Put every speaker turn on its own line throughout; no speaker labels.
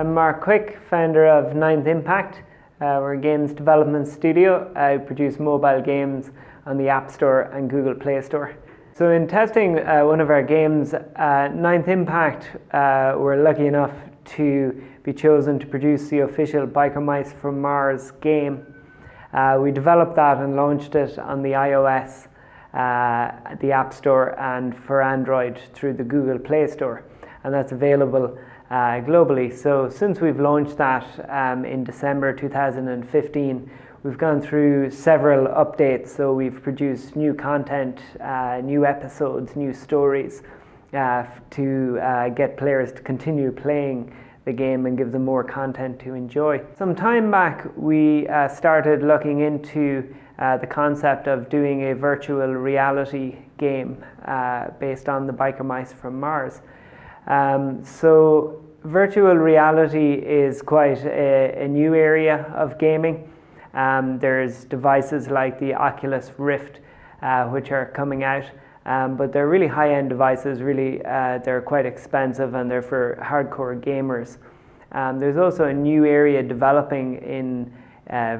I'm Mark Quick, founder of Ninth Impact. We're a games development studio. I produce mobile games on the App Store and Google Play Store. So in testing one of our games, Ninth Impact, we're lucky enough to be chosen to produce the official Biker Mice from Mars game. We developed that and launched it on the iOS, the App Store, and for Android through the Google Play Store. And that's available globally. So since we've launched that in December 2015, we've gone through several updates. So we've produced new content, new episodes, new stories to get players to continue playing the game and give them more content to enjoy. Some time back, we started looking into the concept of doing a virtual reality game based on the Biker Mice from Mars. So virtual reality is quite a new area of gaming. There's devices like the Oculus Rift which are coming out, but they're really high-end devices. Really, they're quite expensive and they're for hardcore gamers. There's also a new area developing in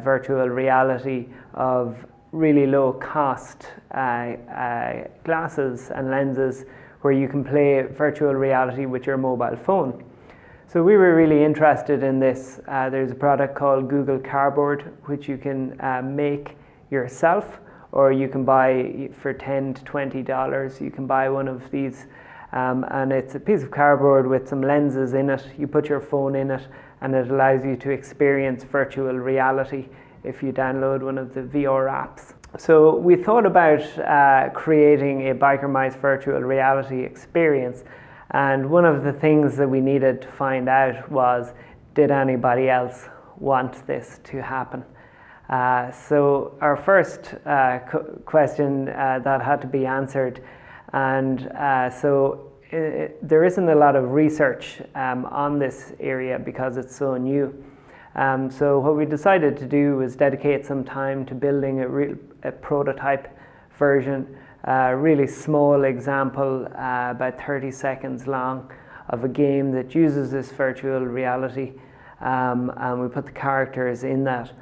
virtual reality of really low-cost glasses and lenses where you can play virtual reality with your mobile phone. So we were really interested in this. There's a product called Google Cardboard, which you can make yourself, or you can buy for $10 to $20. You can buy one of these, and it's a piece of cardboard with some lenses in it. You put your phone in it, and it allows you to experience virtual reality if you download one of the VR apps. So we thought about creating a Biker Mice virtual reality experience, and one of the things that we needed to find out was, did anybody else want this to happen? So our first question that had to be answered, and there isn't a lot of research on this area because it's so new. So what we decided to do was dedicate some time to building a prototype version, a really small example, about 30 seconds long, of a game that uses this virtual reality, and we put the characters in that.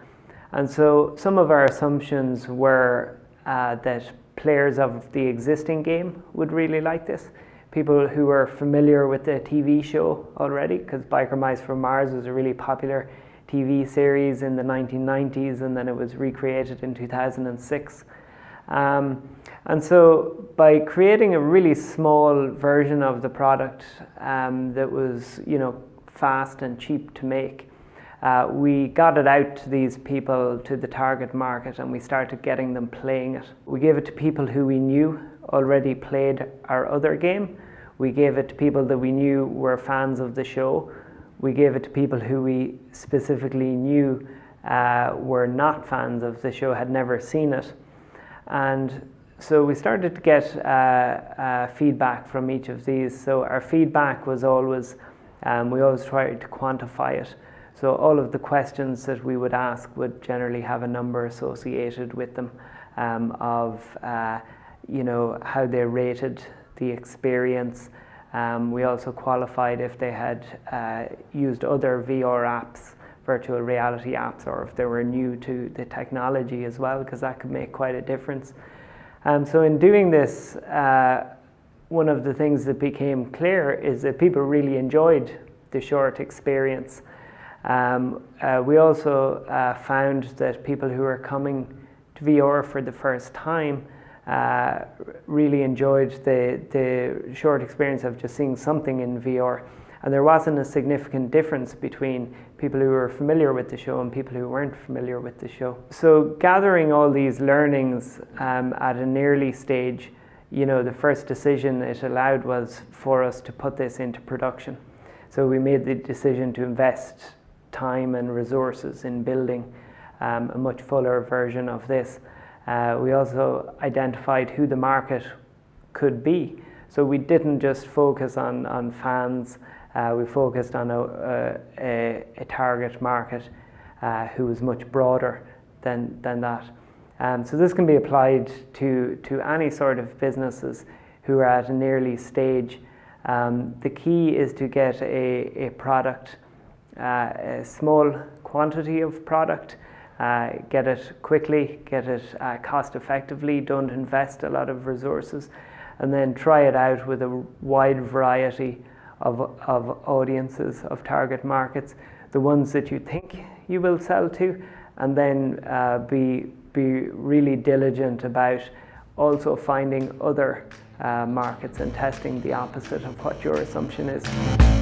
And so some of our assumptions were that players of the existing game would really like this. People who are familiar with the TV show already, because Biker Mice from Mars was a really popular TV series in the 1990s, and then it was recreated in 2006. And so by creating a really small version of the product that was, fast and cheap to make, we got it out to these people, to the target market, and we started getting them playing it. We gave it to people who we knew already played our other game. We gave it to people that we knew were fans of the show. We gave it to people who we specifically knew were not fans of the show, had never seen it. And so we started to get feedback from each of these. So our feedback was always, we always tried to quantify it. So all of the questions that we would ask would generally have a number associated with them of how they rated the experience. We also qualified if they had used other VR apps, virtual reality apps, or if they were new to the technology as well, because that could make quite a difference. So in doing this, one of the things that became clear is that people really enjoyed the short experience. We also found that people who are coming to VR for the first time really enjoyed the short experience of just seeing something in VR. And there wasn't a significant difference between people who were familiar with the show and people who weren't familiar with the show. So gathering all these learnings at an early stage, the first decision it allowed was for us to put this into production. So we made the decision to invest time and resources in building a much fuller version of this. We also identified who the market could be. So we didn't just focus on fans. We focused on a target market who was much broader than that. So this can be applied to any sort of businesses who are at an early stage. The key is to get a product a small quantity of product, get it quickly, get it cost effectively, don't invest a lot of resources, and then try it out with a wide variety of audiences, of target markets, the ones that you think you will sell to, and then be really diligent about also finding other markets and testing the opposite of what your assumption is.